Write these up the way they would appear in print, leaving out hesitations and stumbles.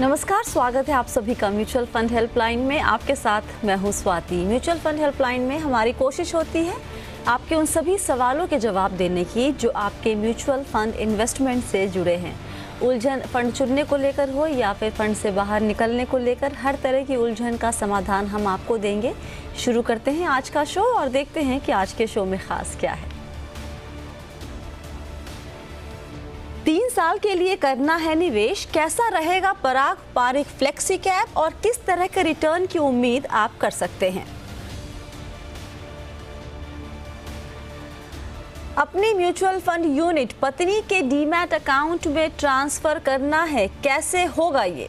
नमस्कार, स्वागत है आप सभी का म्यूचुअल फंड हेल्पलाइन में। आपके साथ मैं हूं स्वाति। म्यूचुअल फंड हेल्पलाइन में हमारी कोशिश होती है आपके उन सभी सवालों के जवाब देने की जो आपके म्यूचुअल फंड इन्वेस्टमेंट से जुड़े हैं। उलझन फंड चुनने को लेकर हो या फिर फंड से बाहर निकलने को लेकर, हर तरह की उलझन का समाधान हम आपको देंगे। शुरू करते हैं आज का शो और देखते हैं कि आज के शो में खास क्या है। 3 साल के लिए करना है निवेश, कैसा रहेगा पराग पारिक फ्लेक्सी कैप और किस तरह के रिटर्न की उम्मीद आप कर सकते हैं। अपनी म्यूचुअल फंड यूनिट पत्नी के डीमैट अकाउंट में ट्रांसफर करना है, कैसे होगा ये।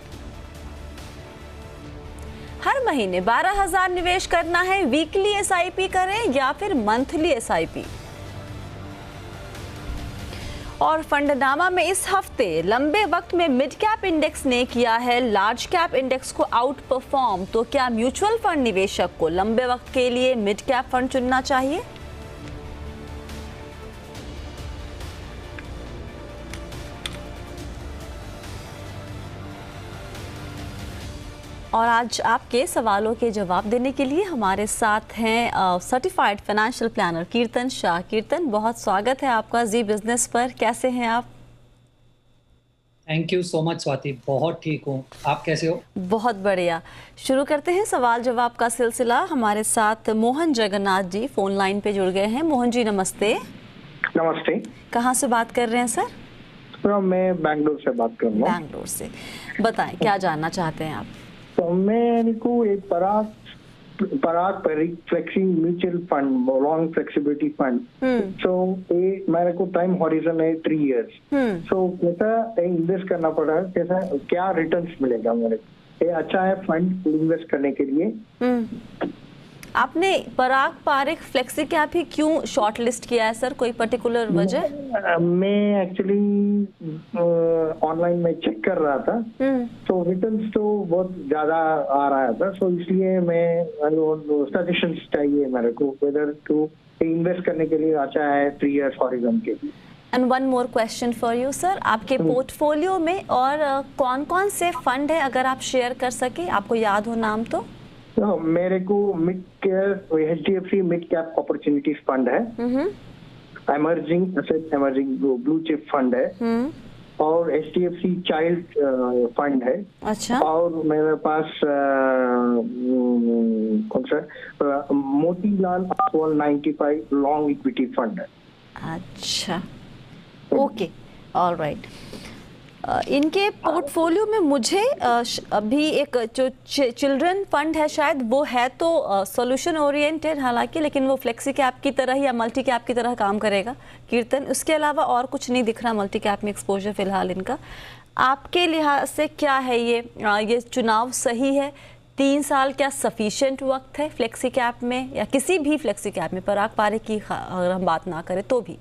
हर महीने 12,000 निवेश करना है, वीकली एसआईपी करें या फिर मंथली एसआईपी। और फंडनामा में इस हफ्ते लंबे वक्त में मिड कैप इंडेक्स ने किया है लार्ज कैप इंडेक्स को आउट परफॉर्म, तो क्या म्यूचुअल फंड निवेशक को लंबे वक्त के लिए मिड कैप फंड चुनना चाहिए। और आज आपके सवालों के जवाब देने के लिए हमारे साथ हैं सर्टिफाइड फाइनेंशियल प्लानर कीर्तन शाह। कीर्तन, बहुत स्वागत है आपका जी बिजनेस पर। कैसे हैं आप? Thank you so much Swati, बहुत ठीक हूँ। आप कैसे हो? बहुत बढ़िया। शुरू करते हैं सवाल जवाब का सिलसिला। हमारे साथ मोहन जगन्नाथ जी फोन लाइन पे जुड़ गए हैं। मोहन जी नमस्ते। नमस्ते। कहाँ से बात कर रहे हैं सर? मैं बैंगलोर से बात कर रहा हूँ। बैंगलोर से। बताएं क्या जानना चाहते हैं आप? तो मैं को एक Parag flexi mutual fund, long flexibility fund. So ये मेरे को टाइम हॉरिजन है 3 इयर्स। सो कैसा इन्वेस्ट करना पड़ा, कैसा क्या रिटर्न्स मिलेगा मेरे को, ये अच्छा है फंड इन्वेस्ट करने के लिए। आपने पराग पारिक फ्लेक्सी कैप ही क्यों शॉर्ट लिस्ट किया है सर, कोई पर्टिकुलर वजह? मैं एक्चुअली ऑनलाइन में चेक कर रहा था, तो रिटर्न्स तो बहुत ज्यादा आ रहा था, सो इसलिए मैं सजेशंस चाहिए मेरे को वेदर टू इन्वेस्ट करने के लिए अच्छा है 3 इयर्स हॉरिजन के लिए। And one more question for you sir, आपके पोर्टफोलियो में और कौन कौन से फंड है, अगर आप शेयर कर सके, आपको याद हो नाम तो? मेरे को mid cap HDFC mid cap opportunities fund है, इमर्जिंग ब्लू चिप फंड है, और HDFC चाइल्ड फंड है। अच्छा। और मेरे पास कौन सा Motilal Oswal 95 long equity fund है। अच्छा, ओके, ऑलराइट। इनके पोर्टफोलियो में मुझे अभी एक जो चिल्ड्रन फंड है शायद वो है तो सॉल्यूशन ओरिएंटेड हालांकि, लेकिन वो फ्लेक्सी कैप की तरह या मल्टी कैप की तरह काम करेगा। कीर्तन, उसके अलावा और कुछ नहीं दिख रहा मल्टी कैप में एक्सपोजर फिलहाल इनका। आपके लिहाज से क्या है ये चुनाव सही है? 3 साल क्या सफिशिएंट वक्त है फ्लेक्सी कैप में या किसी भी फ्लेक्सी कैप में, पराग पारिक की अगर हम बात ना करें तो भी?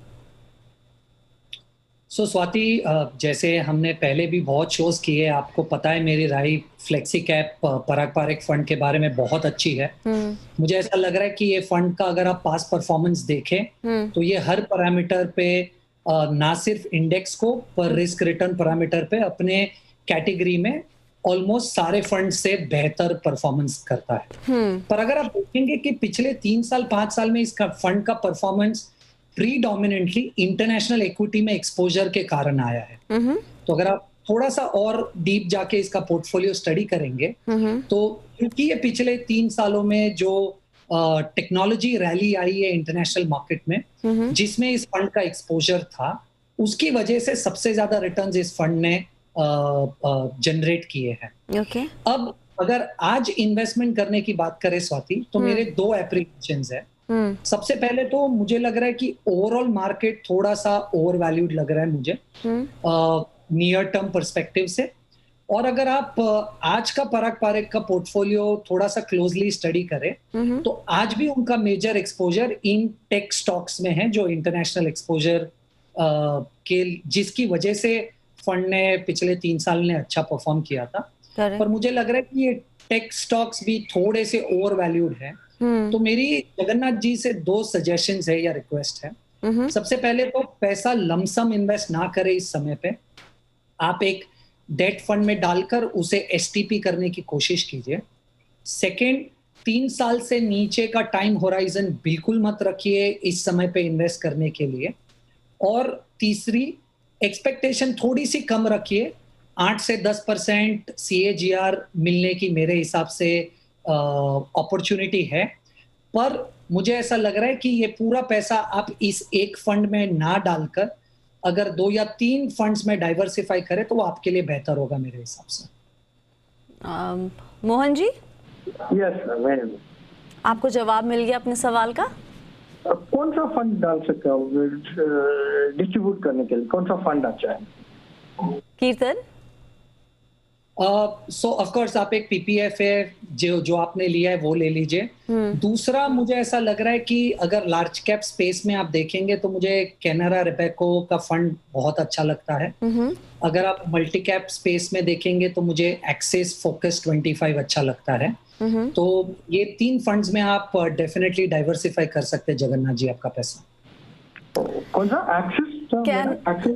स्वाति, जैसे हमने पहले भी बहुत शोज किए, आपको पता है मेरी राय फ्लेक्सी कैप पराग पारिक फंड के बारे में बहुत अच्छी है। मुझे ऐसा लग रहा है कि ये फंड का अगर आप पास परफॉर्मेंस देखें तो ये हर पैरामीटर पे ना सिर्फ इंडेक्स को पर रिस्क रिटर्न पैरामीटर पे अपने कैटेगरी में ऑलमोस्ट सारे फंड से बेहतर परफॉर्मेंस करता है। पर अगर आप देखेंगे कि पिछले 3 साल 5 साल में इसका फंड का परफॉर्मेंस प्रीडोमिनेंटली इंटरनेशनल इक्विटी में एक्सपोजर के कारण आया है। तो अगर आप थोड़ा सा और डीप जाके इसका पोर्टफोलियो स्टडी करेंगे तो क्योंकि ये पिछले 3 सालों में जो टेक्नोलॉजी रैली आई है इंटरनेशनल मार्केट में, जिसमें इस फंड का एक्सपोजर था, उसकी वजह से सबसे ज्यादा रिटर्न्स इस फंड ने जनरेट किए हैं। अब अगर आज इन्वेस्टमेंट करने की बात करें स्वाति, तो मेरे 2 एप्रीशिएशंस है। सबसे पहले तो मुझे लग रहा है कि ओवरऑल मार्केट थोड़ा सा ओवर वैल्यूड लग रहा है मुझे नियर टर्म पर्सपेक्टिव से। और अगर आप आज का पराग पारिक का पोर्टफोलियो थोड़ा सा क्लोजली स्टडी करें तो आज भी उनका major exposure in tech stocks में है, जो इंटरनेशनल एक्सपोजर के जिसकी वजह से फंड ने पिछले 3 साल ने अच्छा परफॉर्म किया था। पर मुझे लग रहा है कि ये टेक स्टॉक्स भी थोड़े से ओवर वैल्यूड है। तो मेरी जगन्नाथ जी से 2 सजेशंस है या रिक्वेस्ट है। सबसे पहले तो पैसा लमसम इन्वेस्ट ना करें इस समय पे। आप एक डेट फंड में डालकर उसे एसटीपी करने की कोशिश कीजिए। सेकंड, 3 साल से नीचे का टाइम होराइजन बिल्कुल मत रखिए इस समय पे इन्वेस्ट करने के लिए। और तीसरी, एक्सपेक्टेशन थोड़ी सी कम रखिए। 8 से 10% CAGR मिलने की मेरे हिसाब से अपॉर्चुनिटी है, पर मुझे ऐसा लग रहा है कि ये पूरा पैसा आप इस एक फंड में ना डालकर अगर 2 या 3 फंड्स में डाइवर्सिफाई करें तो वो आपके लिए बेहतर होगा मेरे हिसाब से। मोहन जी, यस सर, आपको जवाब मिल गया अपने सवाल का? कौन सा फंड डाल सकता हूँ डिस्ट्रीब्यूट करने के लिए? कौन सा फंड अच्छा है? कीर्तन? सो ऑफ कोर्स आप एक PPF है जो आपने लिया है वो ले लीजिए। दूसरा, मुझे ऐसा लग रहा है कि अगर लार्ज कैप स्पेस में आप देखेंगे तो मुझे कैनरा रेपेको का फंड बहुत अच्छा लगता है। अगर आप मल्टी कैप स्पेस में देखेंगे तो मुझे एक्सिस फोकस 25 अच्छा लगता है। तो ये 3 फंड्स में आप डेफिनेटली डाइवर्सिफाई कर सकते हैं जगन्नाथ जी आपका पैसा। कौन सा? एक्सिस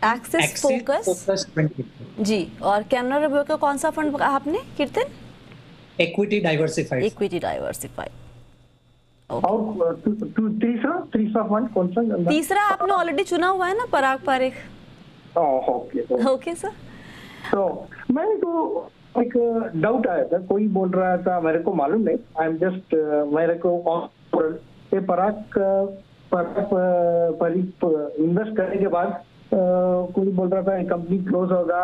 एक्सिस फोकस 25 जी। और कैनरा रेपो का कौन सा फंड कहा आपने कीर्तन? Equity diversified. Equity diversified. और तीसरा फंड कौन सा? तीसरा आपने ऑलरेडी चुना हुआ है ना, पराग पारेख। Okay sir. तो मैं तो एक डाउट आया था, कोई बोल रहा था, मेरे को मालूम नहीं, आई एम जस्ट मेरे को ये पराग इन्वेस्ट करने के बाद कोई बोल रहा था कंपनी क्लोज होगा,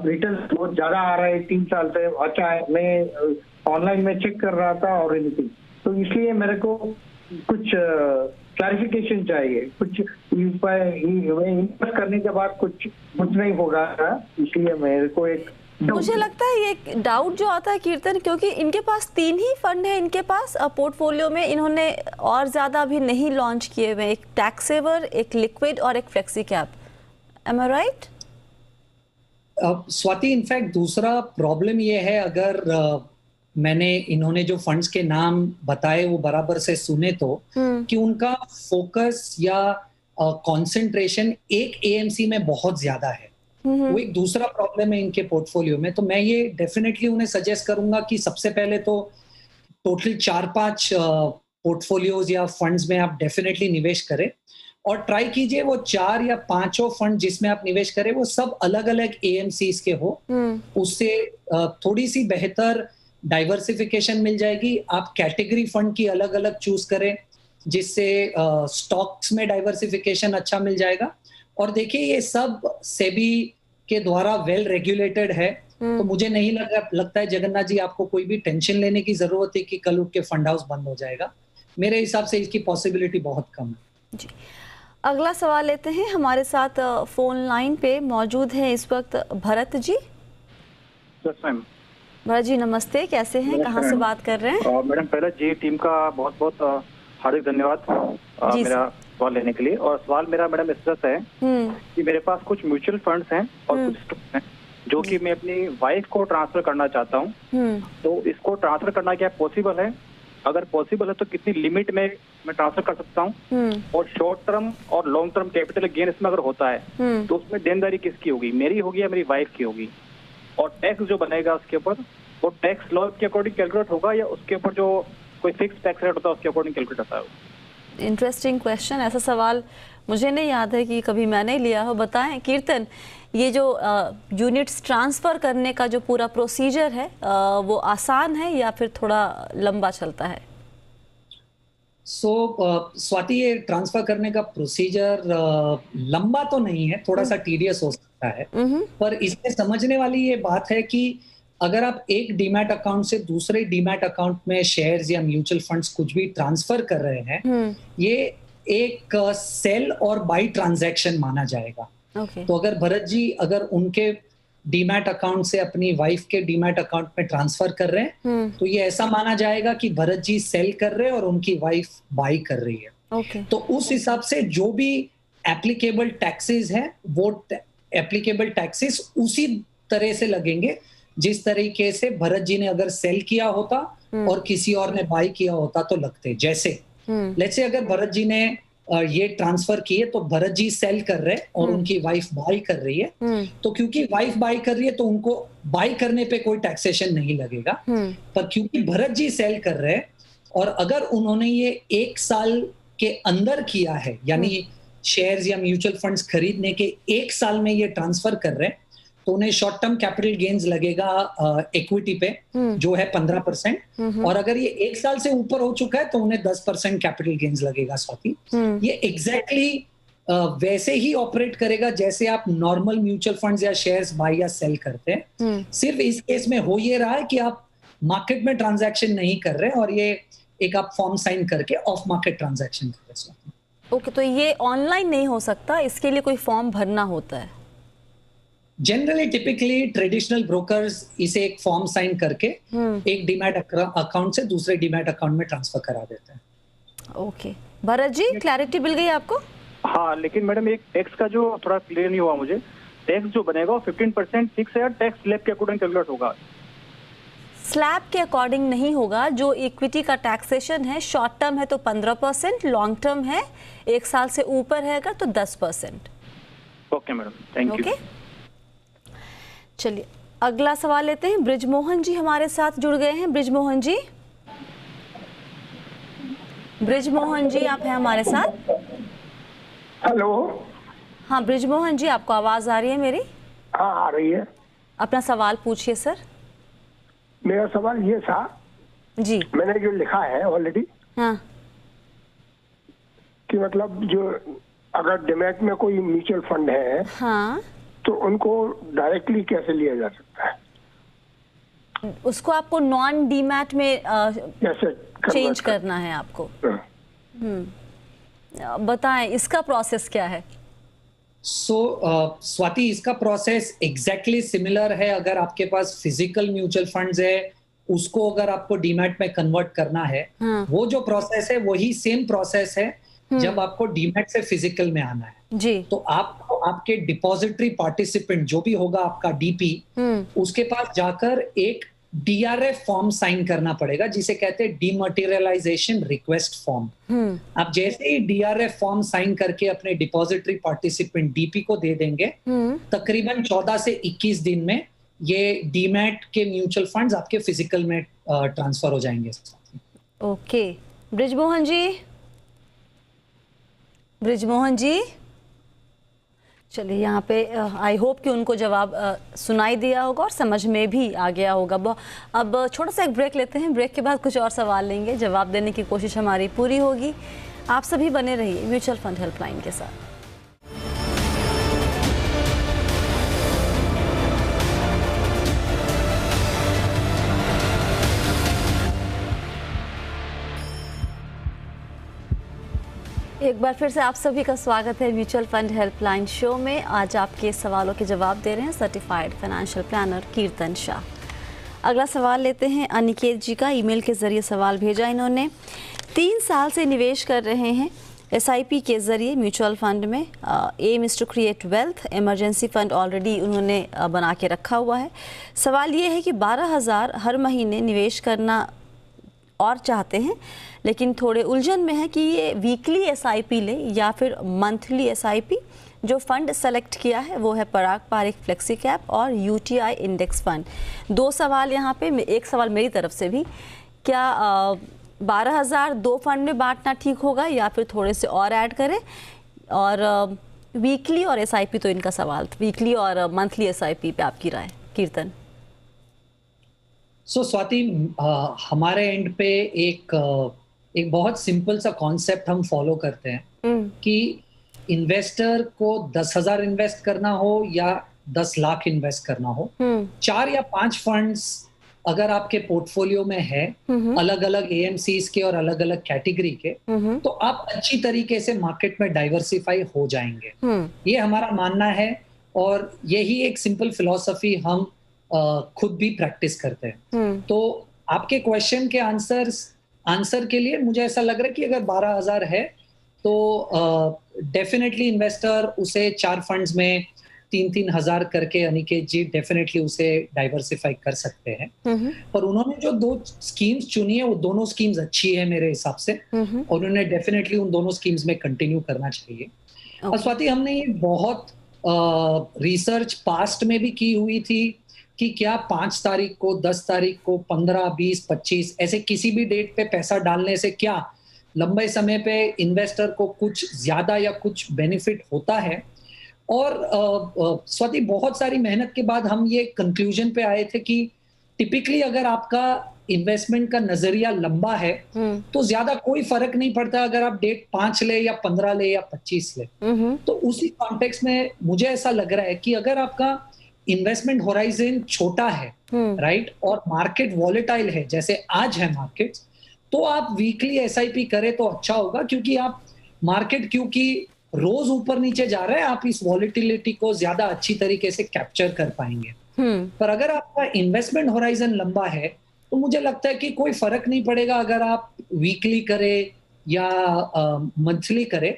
रिटर्न बहुत ज्यादा आ रहा है 3 साल से, अच्छा है। मैं ऑनलाइन में चेक कर रहा था और एनीथिंग, तो इसलिए मेरे को कुछ क्लैरिफिकेशन चाहिए। कुछ इन्वेस्ट करने के बाद कुछ नहीं होगा, इसलिए मेरे को एक मुझे लगता है ये डाउट जो आता है कीर्तन, क्योंकि इनके पास 3 ही फंड है इनके पास पोर्टफोलियो में, इन्होंने और ज्यादा अभी नहीं लॉन्च किए हुए। एक टैक्स सेवर, एक लिक्विड और एक फ्लेक्सी कैप। एम आई राइट? स्वाति, इनफैक्ट दूसरा प्रॉब्लम ये है, अगर मैंने इन्होंने जो फंड्स के नाम बताए वो बराबर से सुने तो कि उनका फोकस या कंसंट्रेशन एक AMC में बहुत ज्यादा है। वो एक दूसरा प्रॉब्लम है इनके पोर्टफोलियो में। तो मैं ये डेफिनेटली उन्हें सजेस्ट करूंगा कि सबसे पहले तो टोटल 4-5 पोर्टफोलियोज या फंड्स में आप डेफिनेटली निवेश करें और ट्राई कीजिए वो 4 या 5 फंड जिसमें आप निवेश करें वो सब अलग अलग AMCs के हो। उससे थोड़ी सी बेहतर डाइवर्सिफिकेशन मिल जाएगी। आप कैटेगरी फंड की अलग अलग चूज करें जिससे स्टॉक्स में डाइवर्सिफिकेशन अच्छा मिल जाएगा। और देखिए ये सब सेबी के द्वारा वेल रेगुलेटेड है, तो मुझे नहीं लगता है जगन्नाथ जी आपको कोई भी टेंशन लेने की जरूरत है कि कल उठ के फंड हाउस बंद हो जाएगा। मेरे हिसाब से इसकी पॉसिबिलिटी बहुत कम है जी। अगला सवाल लेते हैं। हमारे साथ फोन लाइन पे मौजूद है इस वक्त भरत जी। भरत जी नमस्ते, कैसे हैं, कहाँ से बात कर रहे हैं? मैडम पहले जी टीम का बहुत बहुत हार्दिक धन्यवाद मेरा सवाल लेने के लिए। और सवाल मेरा मैडम इस तरह से है कि मेरे पास कुछ म्यूचुअल फंड्स हैं और कुछ स्टॉक्स हैं जो कि मैं अपनी वाइफ को ट्रांसफर करना चाहता हूँ। तो इसको ट्रांसफर करना क्या पॉसिबल है? अगर पॉसिबल है तो कितनी लिमिट में मैं ट्रांसफर कर सकता हूँ? और शॉर्ट टर्म और लॉन्ग टर्म कैपिटल गेन इसमें अगर होता है तो उसमें देनदारी किसकी होगी, मेरी होगी या मेरी वाइफ की होगी? और टैक्स जो बनेगा उसके ऊपर वो टैक्स लॉ के अकॉर्डिंग कैलकुलेट होगा या उसके ऊपर जो कोई फिक्स टैक्स रेट होता है उसके अकॉर्डिंग कैलकुलेट होता है? Interesting question. ऐसा सवाल मुझे नहीं याद है कि कभी मैंने लिया हो। बताएं कीर्तन, ये जो यूनिट्स ट्रांसफर करने का जो पूरा प्रोसीजर है वो आसान है या फिर थोड़ा लंबा चलता है? स्वाति, ये ट्रांसफर करने का प्रोसीजर लंबा तो नहीं है, थोड़ा सा टीडियस हो सकता है, पर इसमें समझने वाली ये बात है कि अगर आप एक डीमैट अकाउंट से दूसरे डीमैट अकाउंट में शेयर्स या म्यूचुअल फंड्स कुछ भी ट्रांसफर कर रहे हैं, ये एक सेल और बाई ट्रांजैक्शन माना जाएगा। तो अगर भरत जी अगर उनके डीमैट अकाउंट से अपनी वाइफ के डीमैट अकाउंट में ट्रांसफर कर रहे हैं तो ये ऐसा माना जाएगा कि भरत जी सेल कर रहे हैं और उनकी वाइफ बाई कर रही है। तो उस हिसाब से जो भी एप्लीकेबल टैक्सेस हैं वो एप्लीकेबल टैक्सेस उसी तरह से लगेंगे जिस तरीके से भरत जी ने अगर सेल किया होता और किसी और ने बाई किया होता तो लगते। जैसे लेट्स से अगर भरत जी ने ये ट्रांसफर किए तो भरत जी सेल कर रहे हैं और उनकी वाइफ बाई कर रही है, तो क्योंकि वाइफ बाई कर रही है तो उनको बाई करने पे कोई टैक्सेशन नहीं लगेगा, पर क्योंकि भरत जी सेल कर रहे हैं और अगर उन्होंने ये 1 साल के अंदर किया है, यानी शेयर्स या म्यूचुअल फंड्स खरीदने के 1 साल में ये ट्रांसफर कर रहे हैं, तो उन्हें शॉर्ट टर्म कैपिटल गेन्स लगेगा इक्विटी पे, जो है 15%, और अगर ये 1 साल से ऊपर हो चुका है तो उन्हें 10% कैपिटल गेन्स लगेगा। स्वाति, ये एग्जैक्टली वैसे ही ऑपरेट करेगा जैसे आप नॉर्मल म्यूचुअल फंड्स या शेयर्स बाय या सेल करते हैं। सिर्फ इस केस में हो ये रहा है कि आप मार्केट में ट्रांजैक्शन नहीं कर रहे और ये एक आप फॉर्म साइन करके ऑफ मार्केट ट्रांजैक्शन कर रहे हैं। ओके, तो ये ऑनलाइन नहीं हो सकता, इसके लिए कोई फॉर्म भरना होता है? जनरली टिपिकली ट्रेडिशनल ब्रोकर्स इसे एक फॉर्म साइन करके एक डीमैट अकाउंट से दूसरे डीमैट अकाउंट में ट्रांसफर करा देते हैं। ओके, भरत जी, क्लैरिटी मिल गई आपको? हाँ, लेकिन मैडम एक टैक्स का जो थोड़ा क्लियर नहीं हुआ मुझे। टैक्स जो बनेगा 15% फिक्स है या टैक्स स्लैब के अकॉर्डिंग कैलकुलेट होगा? स्लैब के अकॉर्डिंग नहीं होगा। जो इक्विटी का टैक्सेशन है, शॉर्ट टर्म है तो 15%, लॉन्ग टर्म है 1 साल से ऊपर है अगर तो 10%। Okay madam, thank you. चलिए अगला सवाल लेते हैं। ब्रिजमोहन जी हमारे साथ जुड़ गए हैं। ब्रिजमोहन जी, ब्रिजमोहन जी आप हैं हमारे साथ? हेलो। हाँ ब्रिजमोहन जी, आपको आवाज आ रही है मेरी? हाँ, आ रही है। अपना सवाल पूछिए सर। मेरा सवाल ये था जी, मैंने जो लिखा है ऑलरेडी, हाँ, कि मतलब जो अगर डिमैट में कोई म्यूचुअल फंड है, हाँ, तो उनको डायरेक्टली कैसे लिया जा सकता है? उसको आपको नॉन डीमैट में कैसे चेंज करना है आपको? बताएं इसका प्रोसेस क्या है? स्वाति, इसका प्रोसेस एग्जैक्टली सिमिलर है। अगर आपके पास फिजिकल म्यूचुअल फंड्स है, उसको अगर आपको डीमैट में कन्वर्ट करना है, वो जो प्रोसेस है वही सेम प्रोसेस है जब आपको डीमैट से फिजिकल में आना है जी। तो आपको आपके डिपॉजिटरी पार्टिसिपेंट जो भी होगा आपका डीपी, उसके पास जाकर एक डीआरएफ फॉर्म साइन करना पड़ेगा जिसे कहते हैं डीमटेरियलाइजेशन रिक्वेस्ट फॉर्म। आप जैसे ही डीआरएफ फॉर्म साइन करके अपने डिपॉजिटरी पार्टिसिपेंट डीपी को दे देंगे, तकरीबन 14 से 21 दिन में ये डीमैट के म्यूचुअल फंड्स आपके फिजिकल में ट्रांसफर हो जाएंगे। ओके, ब्रिजमोहन जी, ब्रिजमोहन जी, चलिए यहाँ पे आई होप कि उनको जवाब सुनाई दिया होगा और समझ में भी आ गया होगा। अब छोटा सा एक ब्रेक लेते हैं, ब्रेक के बाद कुछ और सवाल लेंगे, जवाब देने की कोशिश हमारी पूरी होगी। आप सभी बने रहिए म्यूचुअल फंड हेल्पलाइन के साथ। एक बार फिर से आप सभी का स्वागत है म्यूचुअल फंड हेल्पलाइन शो में। आज आपके सवालों के जवाब दे रहे हैं सर्टिफाइड फाइनेंशियल प्लानर कीर्तन शाह। अगला सवाल लेते हैं अनिकेत जी का। ईमेल के ज़रिए सवाल भेजा इन्होंने। 3 साल से निवेश कर रहे हैं एसआईपी के ज़रिए म्यूचुअल फंड में। Aim is to create wealth. Emergency fund already उन्होंने बना के रखा हुआ है। सवाल ये है कि 12,000 हर महीने निवेश करना और चाहते हैं, लेकिन थोड़े उलझन में है कि ये वीकली एसआईपी ले या फिर मंथली एसआईपी। जो फंड सेलेक्ट किया है वो है पराग पारिक फ्लेक्सी कैप और यूटीआई इंडेक्स फंड। 2 सवाल यहाँ पे, एक सवाल मेरी तरफ से भी, क्या 12,000 2 फंड में बांटना ठीक होगा या फिर थोड़े से और ऐड करें? और वीकली और एसआईपी तो इनका सवाल था, वीकली और मंथली एसआईपी पे आपकी राय कीर्तन। स्वाति, हमारे एंड पे एक बहुत सिंपल सा कॉन्सेप्ट हम फॉलो करते हैं कि इन्वेस्टर को 10,000 इन्वेस्ट करना हो या 10 लाख इन्वेस्ट करना हो, 4 या 5 फंड्स अगर आपके पोर्टफोलियो में है, अलग अलग एएमसीज के और अलग अलग कैटेगरी के, तो आप अच्छी तरीके से मार्केट में डाइवर्सिफाई हो जाएंगे। ये हमारा मानना है और यही एक सिंपल फिलॉसफी हम खुद भी प्रैक्टिस करते हैं। तो आपके क्वेश्चन के आंसर के लिए मुझे ऐसा लग रहा है कि अगर 12,000 है तो डेफिनेटली इन्वेस्टर उसे 4 फंड्स में 3-3 हजार करके अनिकेत जी डेफिनेटली उसे डाइवर्सिफाई कर सकते हैं। पर उन्होंने जो 2 स्कीम्स चुनी है वो दोनों स्कीम्स अच्छी है मेरे हिसाब से, और उन्हें डेफिनेटली उन दोनों स्कीम्स में कंटिन्यू करना चाहिए। और स्वाति, हमने ये बहुत रिसर्च पास्ट में भी की हुई थी कि क्या 5 तारीख को, 10 तारीख को, 15, 20, 25 ऐसे किसी भी डेट पे पैसा डालने से क्या लंबे समय पे इन्वेस्टर को कुछ ज्यादा या कुछ बेनिफिट होता है। और स्वाति, बहुत सारी मेहनत के बाद हम ये कंक्लूजन पे आए थे कि टिपिकली अगर आपका इन्वेस्टमेंट का नजरिया लंबा है तो ज्यादा कोई फर्क नहीं पड़ता अगर आप डेट 5 ले या 15 ले या 25 ले। तो उसी कॉन्टेक्स्ट में मुझे ऐसा लग रहा है कि अगर आपका इन्वेस्टमेंट होराइजन छोटा है, राइट, और मार्केट वॉलेटाइल है जैसे आज है मार्केट, तो आप वीकली एसआईपी करें तो अच्छा होगा, क्योंकि आप मार्केट क्योंकि रोज ऊपर नीचे जा रहा है, आप इस वॉलेटिलिटी को ज्यादा अच्छी तरीके से कैप्चर कर पाएंगे। पर अगर आपका इन्वेस्टमेंट होराइजन लंबा है तो मुझे लगता है कि कोई फर्क नहीं पड़ेगा अगर आप वीकली करें या मंथली करें।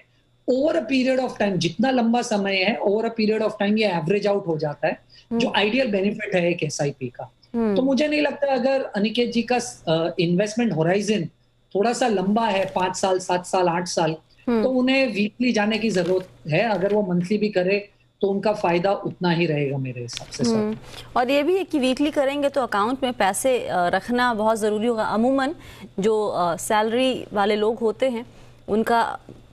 Over a period of time, जितना लंबा समय है, over a period of time ये एवरेज आउट हो जाता है, जो आइडियल बेनिफिट है एक एसआईपी का। तो मुझे नहीं लगता अगर अनिकेत जी का इन्वेस्टमेंट होराइजन थोड़ा सा लंबा है, 5 साल, 7 साल, 8 साल, तो उन्हें वीकली जाने की जरूरत है। अगर वो मंथली भी करे तो उनका फायदा उतना ही रहेगा मेरे हिसाब से। और ये भी है कि वीकली करेंगे तो अकाउंट में पैसे रखना बहुत ज़रूरी होगा। अमूमन जो सैलरी वाले लोग होते हैं उनका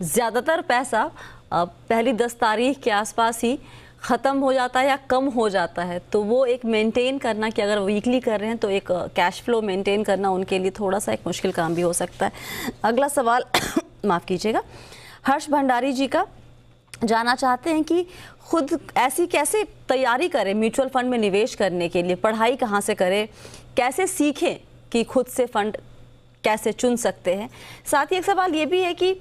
ज़्यादातर पैसा पहली 10 तारीख के आसपास ही ख़त्म हो जाता है या कम हो जाता है। तो वो एक मेंटेन करना कि अगर वीकली कर रहे हैं तो एक कैश फ्लो मेंटेन करना उनके लिए थोड़ा सा एक मुश्किल काम भी हो सकता है। अगला सवाल माफ़ कीजिएगा, हर्ष भंडारी जी का जानना चाहते हैं कि खुद ऐसी कैसे तैयारी करें म्यूचुअल फंड में निवेश करने के लिए, पढ़ाई कहाँ से करें, कैसे सीखें कि खुद से फंड कैसे चुन सकते हैं। साथ ही एक सवाल ये भी है कि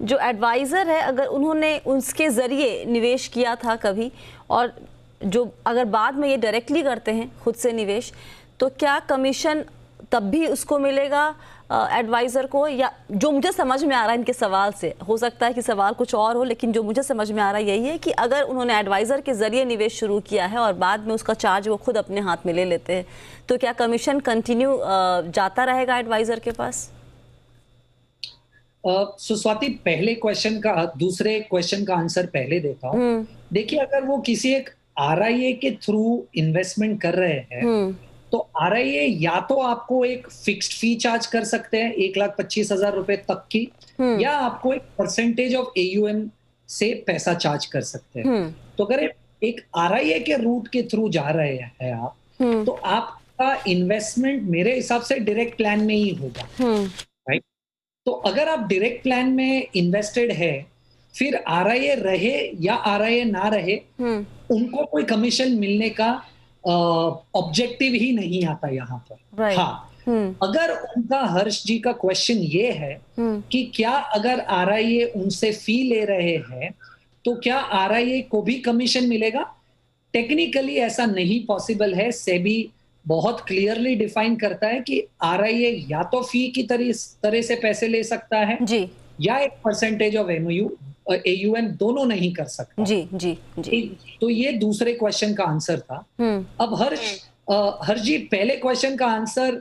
जो एडवाइज़र है अगर उन्होंने उसके ज़रिए निवेश किया था कभी, और जो अगर बाद में ये डायरेक्टली करते हैं खुद से निवेश, तो क्या कमीशन तब भी उसको मिलेगा एडवाइज़र को? या जो मुझे समझ में आ रहा है इनके सवाल से, हो सकता है कि सवाल कुछ और हो, लेकिन जो मुझे समझ में आ रहा है यही है कि अगर उन्होंने एडवाइज़र के ज़रिए निवेश शुरू किया है और बाद में उसका चार्ज वो खुद अपने हाथ में ले लेते हैं, तो क्या कमीशन कंटिन्यू जाता रहेगा एडवाइज़र के पास? स्वाति, पहले क्वेश्चन का, दूसरे क्वेश्चन का आंसर पहले देता हूँ। देखिए, अगर वो किसी एक आरआईए के थ्रू इन्वेस्टमेंट कर रहे हैं तो आरआईए या तो आपको एक फिक्स्ड फी चार्ज कर सकते हैं 1,25,000 रुपए तक की, या आपको एक परसेंटेज ऑफ एयूएम से पैसा चार्ज कर सकते हैं। तो अगर एक आरआईए के रूट के थ्रू जा रहे हैं आप, तो आपका इन्वेस्टमेंट मेरे हिसाब से डायरेक्ट प्लान में ही होगा, राइट। तो अगर आप डायरेक्ट प्लान में इन्वेस्टेड है, फिर आरआईए रहे या आरआईए ना रहे, उनको कोई कमीशन मिलने का ऑब्जेक्टिव ही नहीं आता यहाँ पर। हाँ, अगर उनका, हर्ष जी का क्वेश्चन ये है कि क्या अगर आरआईए उनसे फी ले रहे हैं तो क्या आरआईए को भी कमीशन मिलेगा? टेक्निकली ऐसा नहीं पॉसिबल है। सेबी बहुत क्लियरली डिफाइन करता है कि आरआईए या तो फी की तरह से पैसे ले सकता है जी, या एक परसेंटेज ऑफ एयूएम दोनों नहीं कर सकता। जी जी जी। तो ये दूसरे क्वेश्चन का आंसर था। अब हर्ष जी, पहले क्वेश्चन का आंसर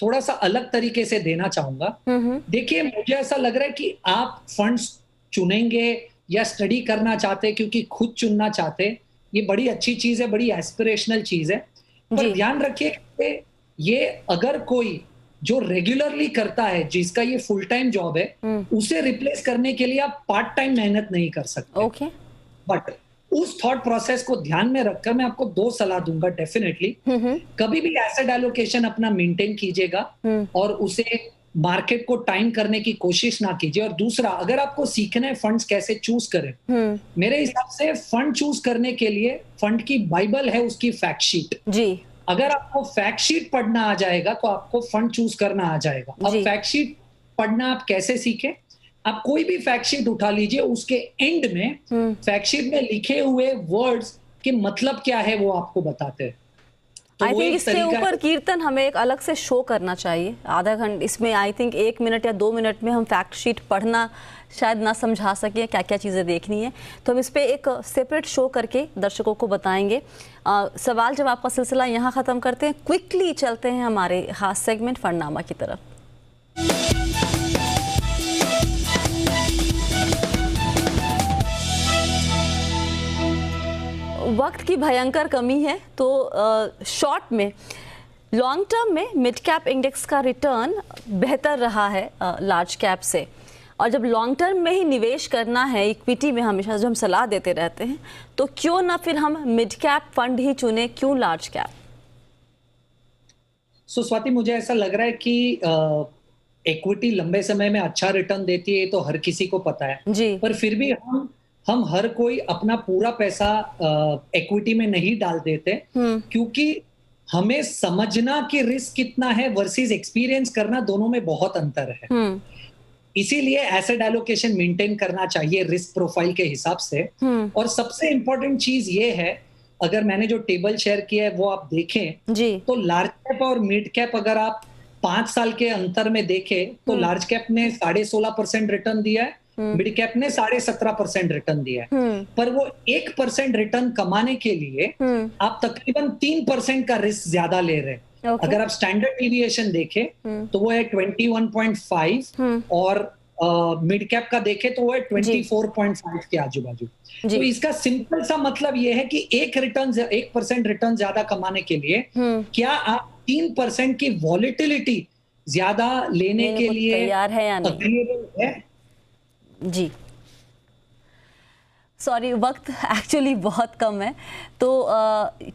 थोड़ा सा अलग तरीके से देना चाहूंगा। देखिए, मुझे ऐसा लग रहा है कि आप फंड्स चुनेंगे या स्टडी करना चाहते क्योंकि खुद चुनना चाहते, ये बड़ी अच्छी चीज है, बड़ी एस्पिरेशनल चीज है। पर ध्यान रखिए कि ये अगर कोई जो रेगुलरली करता है, जिसका ये फुल टाइम जॉब है, उसे रिप्लेस करने के लिए आप पार्ट टाइम मेहनत नहीं कर सकते। ओके। बट उस थॉट प्रोसेस को ध्यान में रखकर मैं आपको 2 सलाह दूंगा डेफिनेटली। कभी भी एसेट एलोकेशन अपना मेंटेन कीजिएगा और उसे मार्केट को टाइम करने की कोशिश ना कीजिए। और दूसरा, अगर आपको सीखना है फंड्स कैसे चूज करें, मेरे हिसाब से फंड चूज करने के लिए फंड की बाइबल है उसकी फैक्ट शीट जी। अगर आपको फैक्ट शीट पढ़ना आ जाएगा तो आपको फंड चूज करना आ जाएगा। अब फैक्ट शीट पढ़ना आप कैसे सीखें? आप कोई भी फैक्ट शीट उठा लीजिए, उसके एंड में फैक्ट शीट में लिखे हुए वर्ड्स के मतलब क्या है वो आपको बताते हैं। तो आई थिंक इसके ऊपर कीर्तन हमें एक अलग से शो करना चाहिए, आधा घंटा। इसमें आई थिंक 1 मिनट या 2 मिनट में हम फैक्ट शीट पढ़ना शायद ना समझा सकें, क्या क्या चीज़ें देखनी है। तो हम इस पर एक सेपरेट शो करके दर्शकों को बताएंगे। सवाल जवाब का सिलसिला यहाँ ख़त्म करते हैं, क्विकली चलते हैं हमारे खास सेगमेंट फंडनामा की तरफ। वक्त की भयंकर कमी है, तो शॉर्ट में लॉन्ग टर्म में मिड कैप इंडेक्स का रिटर्न बेहतर रहा है लार्ज कैप से। और जब लॉन्ग टर्म में ही निवेश करना है इक्विटी में, हमेशा जो हम सलाह देते रहते हैं, तो क्यों ना फिर हम मिड कैप फंड ही चुने, क्यों लार्ज कैप? स्वाति, मुझे ऐसा लग रहा है कि इक्विटी लंबे समय में अच्छा रिटर्न देती है, तो हर किसी को पता है जी। पर फिर भी हम हर कोई अपना पूरा पैसा इक्विटी में नहीं डाल देते, क्योंकि हमें समझना कि रिस्क कितना है वर्सेस एक्सपीरियंस करना, दोनों में बहुत अंतर है। इसीलिए एसेट एलोकेशन मेंटेन करना चाहिए रिस्क प्रोफाइल के हिसाब से। और सबसे इंपॉर्टेंट चीज ये है, अगर मैंने जो टेबल शेयर किया है वो आप देखें जी, तो लार्ज कैप और मिड कैप अगर आप 5 साल के अंतर में देखें तो लार्ज कैप ने 16.5% रिटर्न दिया है, मिड कैप ने 17.5% रिटर्न दिया है। पर वो 1% रिटर्न कमाने के लिए आप तकरीबन 3% का रिस्क ज्यादा ले रहे हैं। अगर आप स्टैंडर्ड डिविएशन देखें तो वो है 21.5 और मिड कैप का देखें तो वो है 24.5 के आजू बाजू। तो इसका सिंपल सा मतलब ये है कि 1% रिटर्न ज्यादा कमाने के लिए क्या आप 3% की वॉलेटिलिटी ज्यादा लेने के लिए तैयार है या नहीं? जी सॉरी, वक्त एक्चुअली बहुत कम है, तो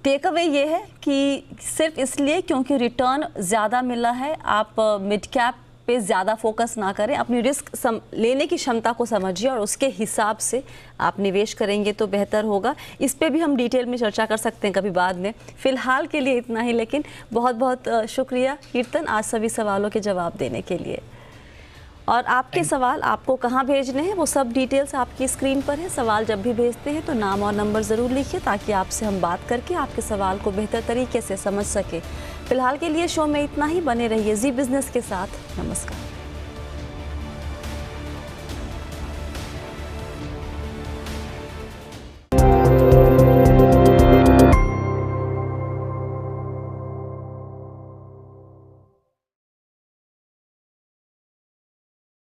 टेक अवे ये है कि सिर्फ इसलिए क्योंकि रिटर्न ज़्यादा मिला है आप मिड कैप पे ज़्यादा फोकस ना करें, अपनी रिस्क लेने की क्षमता को समझिए और उसके हिसाब से आप निवेश करेंगे तो बेहतर होगा। इस पे भी हम डिटेल में चर्चा कर सकते हैं कभी बाद में, फ़िलहाल के लिए इतना ही। लेकिन बहुत बहुत शुक्रिया कीर्तन आज सभी सवालों के जवाब देने के लिए। और आपके सवाल आपको कहाँ भेजने हैं वो सब डिटेल्स आपकी स्क्रीन पर है। सवाल जब भी भेजते हैं तो नाम और नंबर ज़रूर लिखिए ताकि आपसे हम बात करके आपके सवाल को बेहतर तरीके से समझ सके। फिलहाल के लिए शो में इतना ही, बने रहिए जी बिज़नेस के साथ। नमस्कार।